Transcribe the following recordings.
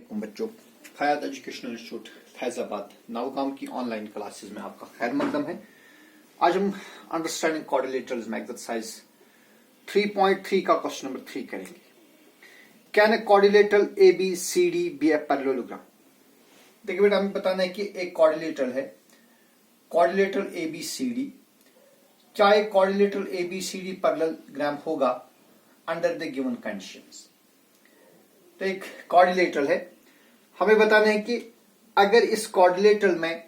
वालेकुम बच्चों, हयात educational institute Faizabad Navgam की ऑनलाइन क्लासेस में आपका खैर मकदम है। आज हम अंडरस्टैंडिंग कोऑर्डिनेटर्स में एक्सरसाइज 3.3 का क्वेश्चन नंबर 3 करेंगे। Can a coordinator A B C D B A parallelogram. देखिए बेटा, हमें बताना है कि एक कोऑर्डिनेटर है, coordinator A B C D. क्या एक coordinator A B C D parallelogram होगा अंडर द गिवन कंडीशंस। तो एक कोऑर्डिनेटर है, हमें बताना है कि अगर इस कोऑर्डिनेटर में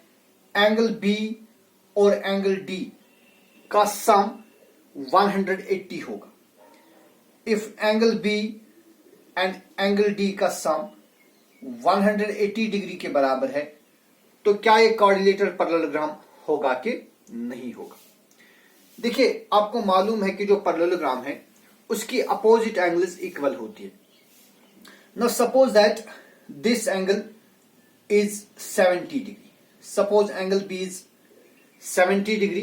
एंगल बी और एंगल डी का सम 180 होगा। If angle B and angle D का सम 180 डिग्री के बराबर है तो क्या ये कोऑर्डिनेटर पैरेललोग्राम होगा कि नहीं होगा। देखिए, आपको मालूम है कि जो पैरेललोग्राम है उसकी अपोजिट एंगल्स इक्वल होती है। Now suppose that this angle is 70 degree. Suppose angle B is 70 degree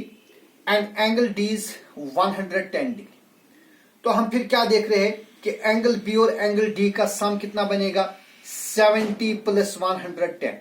and angle D is 110 degree. तो हम फिर क्या देख रहे हैं कि एंगल B और एंगल D का सम कितना बनेगा 70 प्लस 110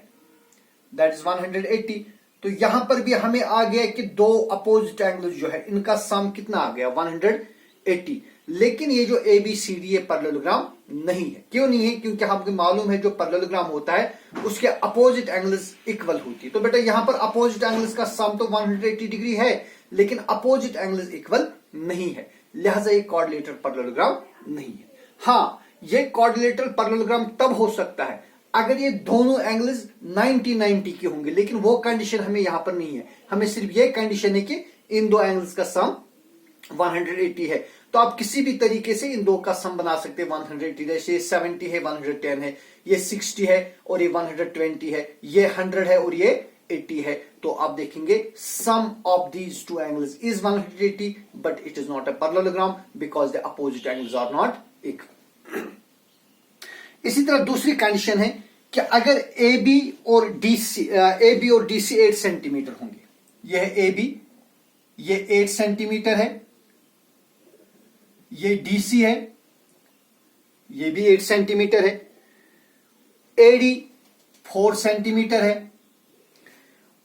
दैट इज 180। तो यहां पर भी हमें आ गया कि दो अपोजिट एंगल जो है इनका सम कितना आ गया 180। लेकिन ये जो ए बी सी डी ये पैरेललोग्राम नहीं है। क्यों नहीं है? क्योंकि आपको मालूम है जो पैरेललोग्राम होता है उसके अपोजिट एंगल्स इक्वल होती है। तो बेटा यहां पर अपोजिट एंगल्स का सम तो 180 डिग्री है लेकिन अपोजिट एंगल्स इक्वल नहीं है, लिहाजा ये कोऑर्डिनेटर पैरेललोग्राम नहीं है। हाँ, ये कोऑर्डिनेटर पैरेललोग्राम तब हो सकता है अगर ये दोनों एंगल्स 90-90 के होंगे, लेकिन वो कंडीशन हमें यहां पर नहीं है। हमें सिर्फ ये कंडीशन है कि इन दो एंगल्स का सम 180 है। तो आप किसी भी तरीके से इन दो का सम बना सकते हैं 180। जैसे ये 70 है, 110 है, ये 60 है और ये 120 है, ये 100 है और ये 80 है। तो आप देखेंगे sum of these two angles is 180 but it is not a parallelogram because the opposite angles are not equal. इसी तरह दूसरी कंडीशन है कि अगर ए बी और डी सी 8 सेंटीमीटर होंगे। यह है ए बी, ये 8 सेंटीमीटर है, ये डीसी है, ये भी 8 सेंटीमीटर है, एडी 4 सेंटीमीटर है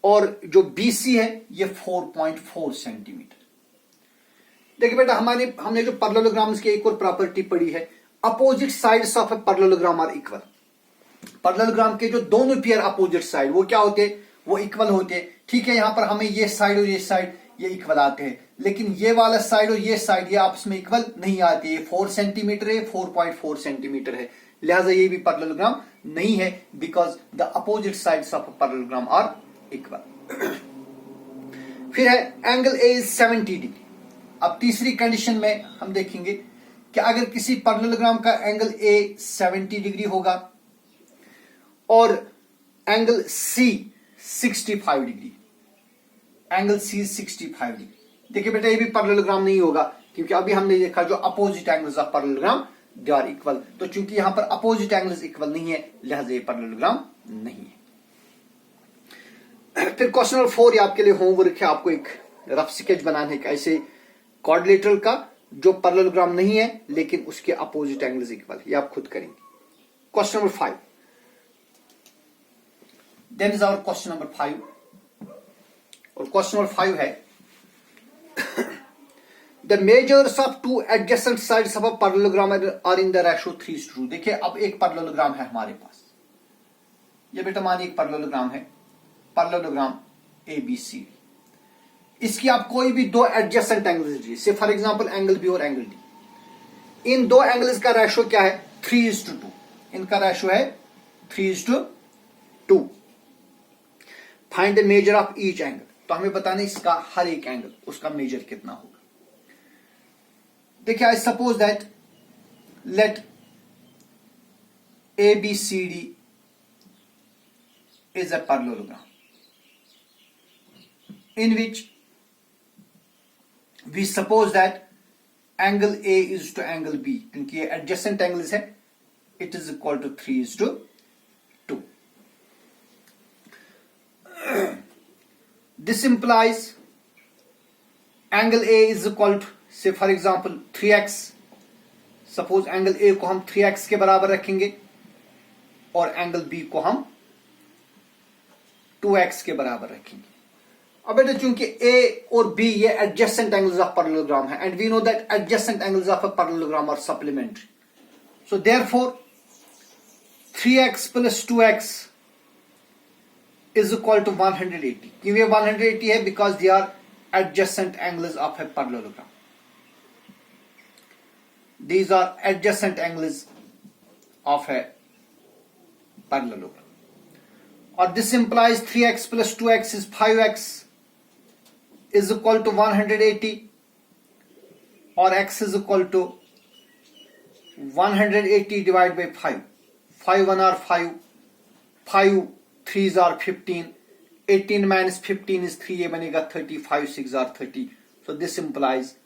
और जो बीसी है ये 4.4 सेंटीमीटर। देखिए बेटा, हमने जो पैरेललोग्राम्स की एक और प्रॉपर्टी पढ़ी है, opposite sides of a parallelogram are equal. Parallelogram के जो दोनों पेयर अपोजिट साइड वो क्या होते हैं, वो इक्वल होते हैं। ठीक है, यहां पर हमें ये साइड और ये साइड ये इक्वल आते हैं, लेकिन ये वाला साइड और ये साइड ये आपस में इक्वल नहीं आती है। 4 सेंटीमीटर है, 4.4 सेंटीमीटर है, लिहाजा ये भी पैरेललोग्राम नहीं है because the opposite sides of parallelogram are equal. फिर है एंगल ए इज 70 डिग्री। अब तीसरी कंडीशन में हम देखेंगे कि अगर किसी पैरेललोग्राम का एंगल ए 70 डिग्री होगा और angle C 65 degree, angle C 65 degree. देखिए बेटा, ये भी पैरेललोग्राम नहीं होगा क्योंकि अभी हमने देखा जो opposite angles of parallelogram they are equal. तो चूंकि यहां पर अपोजिट एंगल्स इक्वल नहीं है लिहाजा ये पैरेललोग्राम नहीं है। फिर क्वेश्चन नंबर 4 आपके लिए होमवर्क है, आपको एक रफ स्केच बनाना है ऐसे कोऑर्डिनेटर का जो पैरेललोग्राम नहीं है लेकिन उसके अपोजिट एंगल्स इक्वल है। ये आप खुद करेंगे। Question number 5 then is our question number 5 और क्वेश्चन नंबर 5 है The measures of two adjacent sides of a parallelogram are in the ratio 3:2। देखिए, अब एक पैरेललोग्राम है हमारे पास। ये बेटा मानिए एक पैरेललोग्राम है, पैरेललोग्राम ABCD। इसकी आप कोई भी दो एडजेसेंट एंगल्स लीजिए, से फॉर एग्जांपल एंगल बी और एंगल डी। इन दो एंगल्स का रेशो क्या है 3:2। इनका रेशो है 3:2। Find the measure of each angle. तो हमें बताना इसका हर एक एंगल उसका मेजर कितना होगा। देखिए, I suppose that let ABCD is a parallelogram in which we suppose that angle A is to angle B, क्योंकि ये adjacent angles है, it is equal to 3:2। This implies angle A is equal to, say for example 3x। Suppose angle A को हम 3x के बराबर रखेंगे और angle B को हम 2x के बराबर रखेंगे। अब बेटा चूंकि a और b ये एडजेसेंट एंगल्स ऑफ पैरेललोग्राम है, and we know that adjacent angles of a parallelogram are supplementary, so therefore 3x plus 2x is equal to 180. क्यों ये 180 है? Because they are adjacent angles of a parallelogram. These are adjacent angles of a parallelogram. Or this implies 3x plus 2x is 5x is equal to 180, or x is equal to 180 divided by 5. 5 1 are 5, 5 3s are 15, 18 minus 15 is 3, ये बनेगा 30, 5 6 are 30. So this implies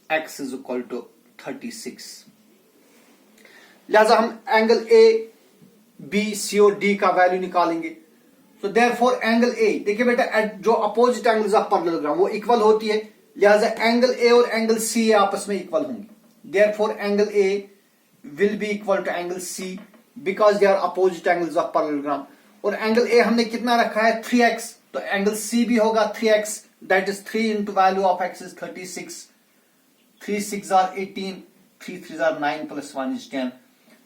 x is equal to 36. लिहाजा हम angle A, B, C और D का value निकालेंगे. So therefore angle A, देखिए बेटा जो अपोजिट एंगल्स ऑफ पैरेललोग्राम वो इक्वल होती है, लिहाजा एंगल A और एंगल C आपस में इक्वल होंगे. Therefore angle A will be equal to angle C because they are opposite angles of parallelogram. और एंगल A हमने कितना रखा है? 3x, तो एंगल C भी होगा 3x, that is 3 into value of x is 36, 3 6 are 18, 3 3 are 9 plus 1 is 10.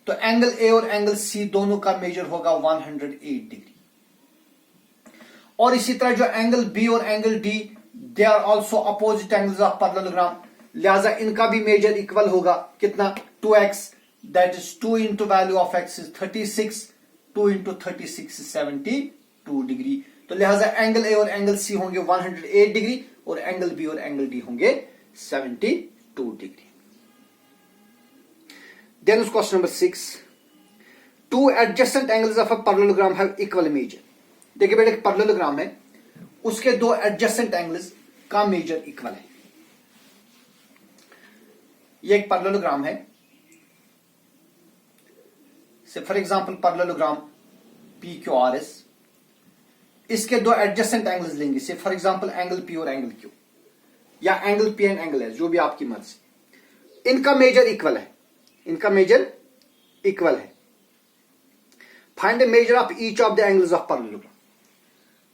तो angle A और एंगल C दोनों का मेजर होगा 108 डिग्री. और इसी तरह जो एंगल B और angle D, they are also opposite angles of parallelogram, लिहाजा इनका भी मेजर इक्वल होगा कितना? 2x, that is 2 into value of x is 36, 2 into 36 is 72 degree. तो लिहाजा एंगल A और एंगल C होंगे 108 डिग्री और एंगल B और एंगल D होंगे 72 degree. Then question number 6. Two adjacent angles of a parallelogram have equal measure. देखिए बेटा एक पैरेललोग्राम है, उसके दो एडजेसेंट एंगल्स का मेजर इक्वल है. ये एक पैरेललोग्राम है, से फॉर एग्जांपल पैरेललोग्राम PQRS, इसके दो एडजेसेंट एंगल्स लेंगे, से फॉर एग्जांपल एंगल P और एंगल Q, या angle P and angle S, जो भी आपकी मर्जी. इनका मेजर इक्वल है, इनका मेजर इक्वल है. Find the measure of each of the angles of parallelogram.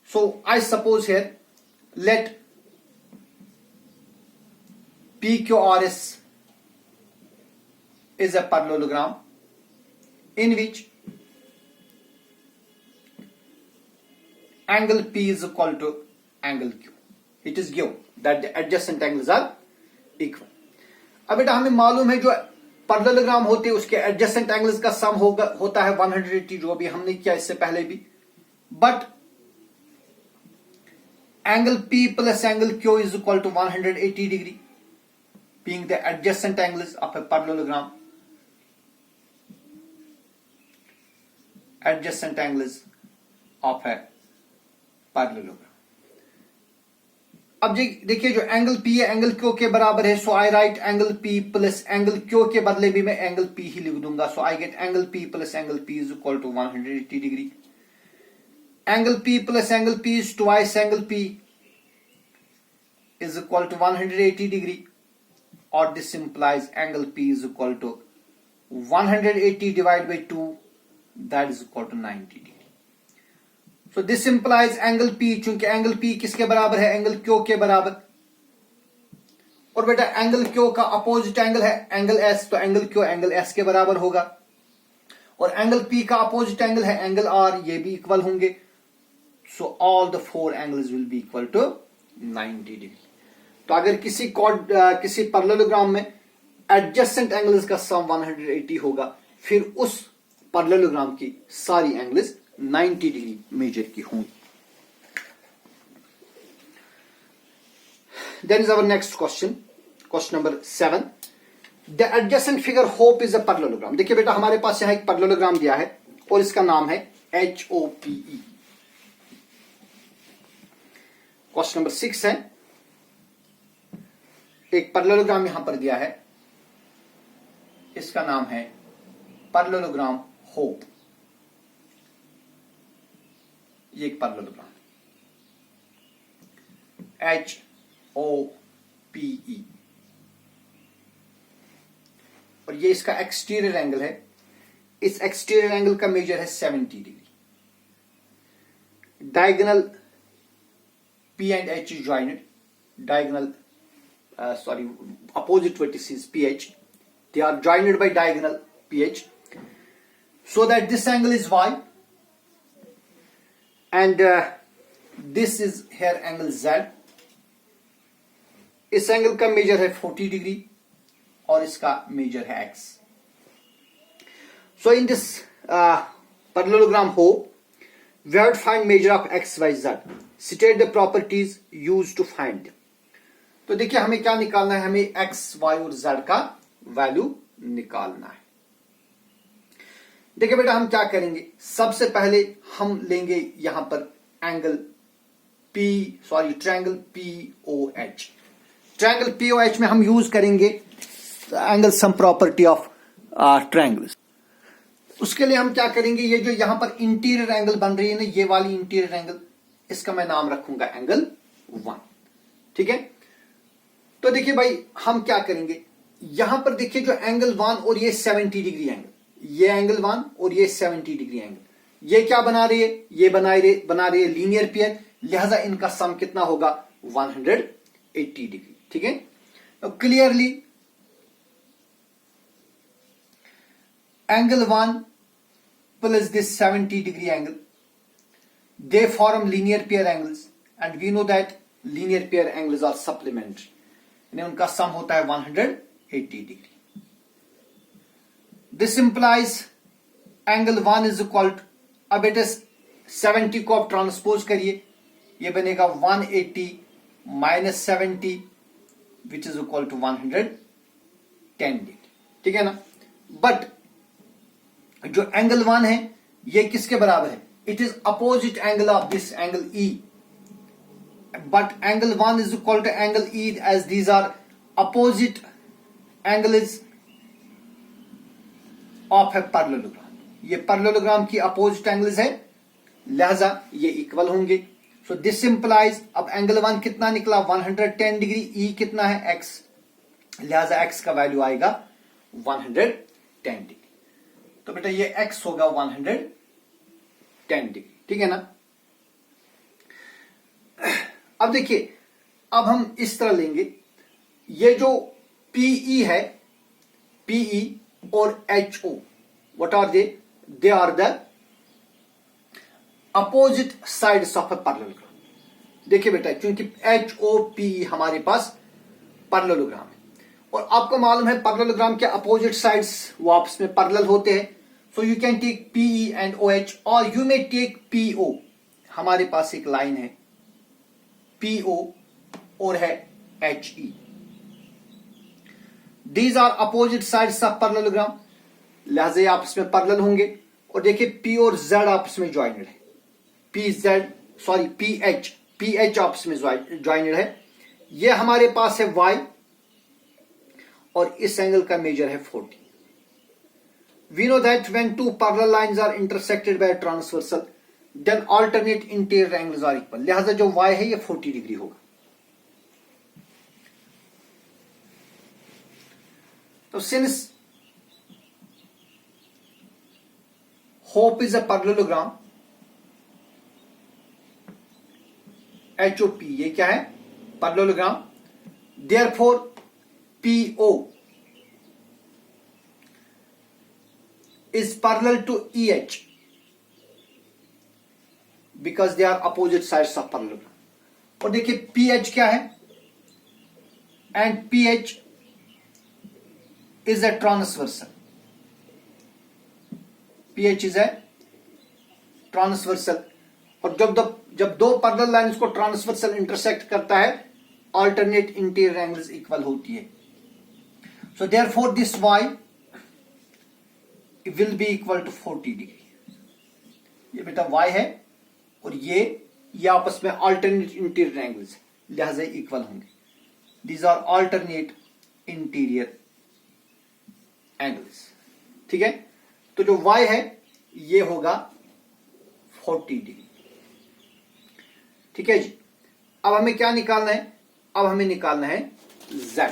So I suppose here let PQRS is a parallelogram in which angle P is equal to angle Q. It is given that the adjacent angles are equal. अब बेटा हमें मालूम है जो parallelogram होते हैं उसके adjacent angles का सम होता है 180, जो भी हमने किया इससे पहले भी. But angle P plus angle Q is equal to 180 degree, being the adjacent angles of a parallelogram. Adjacent angles of a parallelogram. अब देखिए जो एंगल P है एंगल Q के बराबर है, so I write angle P plus angle Q के बदले भी मैं एंगल P ही लिख दूंगा. So I get angle P plus angle P is equal to 180 degree. Angle P plus angle P is twice angle P is equal to 180 degree, और this implies angle P is equal to 180 divide by 2, that is equal to 90 degree. So this implies angle P, चूंकि angle P किसके बराबर है? Angle Q के बराबर. और बेटा angle Q का अपोजिट एंगल है एंगल S, तो एंगल Q एंगल S के बराबर होगा. और एंगल P का अपोजिट एंगल है एंगल R, ये भी इक्वल होंगे. So all the four angles will be equal to 90 degree. तो अगर किसी पैरेललोग्राम में एडजेसेंट एंगल्स का सम 180 होगा, फिर उस पैरेललोग्राम की सारी एंगल्स 90 डिग्री मेजर की होंगी. Then is our next question, question number 7. The adjacent figure hope is a parallelogram. देखिए बेटा हमारे पास यहां एक पैरेललोग्राम दिया है और इसका नाम है HOPE. क्वेश्चन नंबर 6 है, एक पैरेललोग्राम यहां पर दिया है, इसका नाम है पैरेललोग्राम होप. ये एक पैरेललोग्राम HOPE, और ये इसका एक्सटीरियर एंगल है इस एक्सटीरियर एंगल का मेजर है 70 degree. Diagonal P and H is joined. Diagonal, opposite vertices PH. They are joined by diagonal PH, so that this angle is Y, and this is here angle Z. इस angle का major है 40 degree और इसका major है X. So in this parallelogram O, we have to find measure of X, Y, Z. State the properties used to find. तो देखिए हमें क्या निकालना है, हमें X, Y और Z का वैल्यू निकालना है। देखिए बेटा हम क्या करेंगे, सबसे पहले हम लेंगे यहां पर angle triangle POH। Triangle POH में हम यूज करेंगे angle sum property of triangles. उसके लिए हम क्या करेंगे, ये जो यहां पर इंटीरियर एंगल बन रही है ना, ये वाली इंटीरियर एंगल, इसका मैं नाम रखूंगा एंगल 1। ठीक है, तो देखिए भाई हम क्या करेंगे, यहां पर देखिए जो एंगल 1 और ये 70 डिग्री एंगल, ये एंगल 1 और ये 70 डिग्री एंगल, ये क्या बना रही है, ये बना रही है लीनियर पेयर, लिहाजा इनका सम कितना होगा 180 डिग्री। ठीक है, तो clearly angle 1 plus this 70 degree angle, they form linear pair angles and we know that linear pair angles are supplementary, यानी उनका सम होता है 180 degree. This implies angle 1 is equal to, अब बेटे 70 को आप ट्रांसपोज करिए, ये बनेगा 180 minus 70 which is equal to 110 degree. ठीक है ना, बट जो एंगल 1 है ये किसके बराबर है, it is opposite angle of this angle E, but angle 1 is equal to angle E as these are opposite angles of a parallelogram। ये parallelogram की opposite angles है, लिहाजा ये इक्वल होंगे। so this implies, अब angle 1 कितना निकला 110 degree, E कितना है X, लिहाजा X का वैल्यू आएगा 110 डिग्री। तो बेटा ये X होगा 110 डिग्री। ठीक है ना, अब देखिए अब हम इस तरह लेंगे, ये जो PE है, PE और HO, what are they are the opposite sides of a parallelogram. देखिए बेटा क्योंकि HOPE हमारे पास पैरेललोग्राम है और आपको मालूम है पैरेललोग्राम के अपोजिट साइड्स वो आपस में पैरेलल होते हैं, so you can take PE and OH or you may take PO। हमारे पास एक लाइन है PO और है HE, these are opposite sides of parallelogram, लिहाजा ये आपस में पैरेलल होंगे। और देखिए P और Z आपस में ज्वाइंटेड है, PH आपस में ज्वाइंटेड है, ये हमारे पास है Y और इस एंगल का मेजर है 40। We know that when two parallel lines are intersected by a transversal, then alternate interior angles are equal। लिहाजा जो Y है ये 40 डिग्री होगा। तो since HOPE is a parallelogram, HOP ये क्या है, parallelogram, therefore PO is parallel to EH because they are opposite sides of parallelogram। और देखिए PH क्या है, and PH is a transversal, PH is a transversal। और जब दो पैरेलल लाइंस को ट्रांसवर्सल इंटरसेक्ट करता है, अल्टरनेट इंटीरियर एंगल्स इक्वल होती है। So therefore this Y will be equal to 40 degree. ये बेटा Y है और ये आपस में अल्टरनेट इंटीरियर एंगल्स, लिहाजा इक्वल होंगे। These are alternate interior angles. ठीक है, तो जो Y है ये होगा 40 डिग्री। ठीक है जी, अब हमें क्या निकालना है, अब हमें निकालना है Z।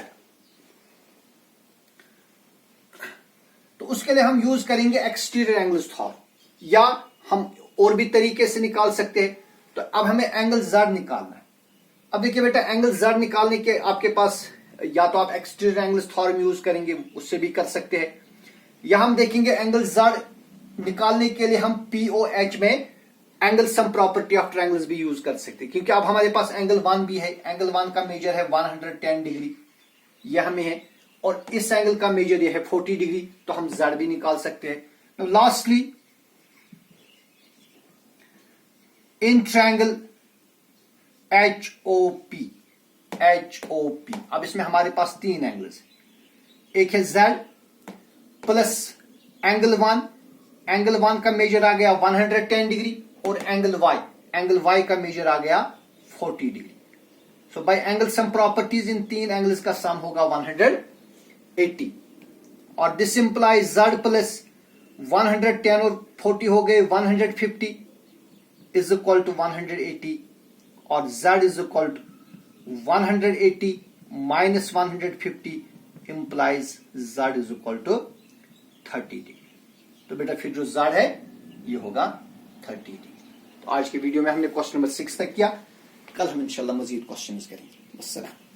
तो तो उसके लिए हम यूज करेंगे एक्सटीरियर एंगल्स थॉर, या हम और भी तरीके से निकाल सकते हैं। तो अब हमें एंगल Z निकालना है। अब देखिए बेटा, एंगल Z निकालने के आपके पास या तो आप एक्सटीरियर एंगल्स थॉर्म यूज करेंगे, उससे भी कर सकते हैं, या हम देखेंगे एंगल Z निकालने के लिए हम POH में angle sum property of triangles भी यूज कर सकते हैं, क्योंकि अब हमारे पास एंगल 1 भी है। एंगल 1 का मेजर है 110 डिग्री, यह हमें है, और इस एंगल का मेजर यह है 40 डिग्री, तो हम Z भी निकाल सकते हैं। लास्टली इन ट्रायंगल HOP, अब इसमें हमारे पास 3 एंगल्स, एक है Z प्लस एंगल 1 का मेजर आ गया 110 डिग्री, और एंगल Y का मेजर आ गया 40 degree. So by angle sum properties in 3 angles का सम होगा 180, और दिस इंप्लाइज Z प्लस 110 और 40 हो गए 150 इज इक्वल टू 180, और Z is equal to 180 minus 150 implies Z is equal to 30 degree. तो बेटा फिर जो Z है ये होगा 30 डिग्री। तो आज के वीडियो में हमने क्वेश्चन नंबर 6 तक किया, कल हम इंशाल्लाह मजीद क्वेश्चंस करेंगे। अस्सलाम।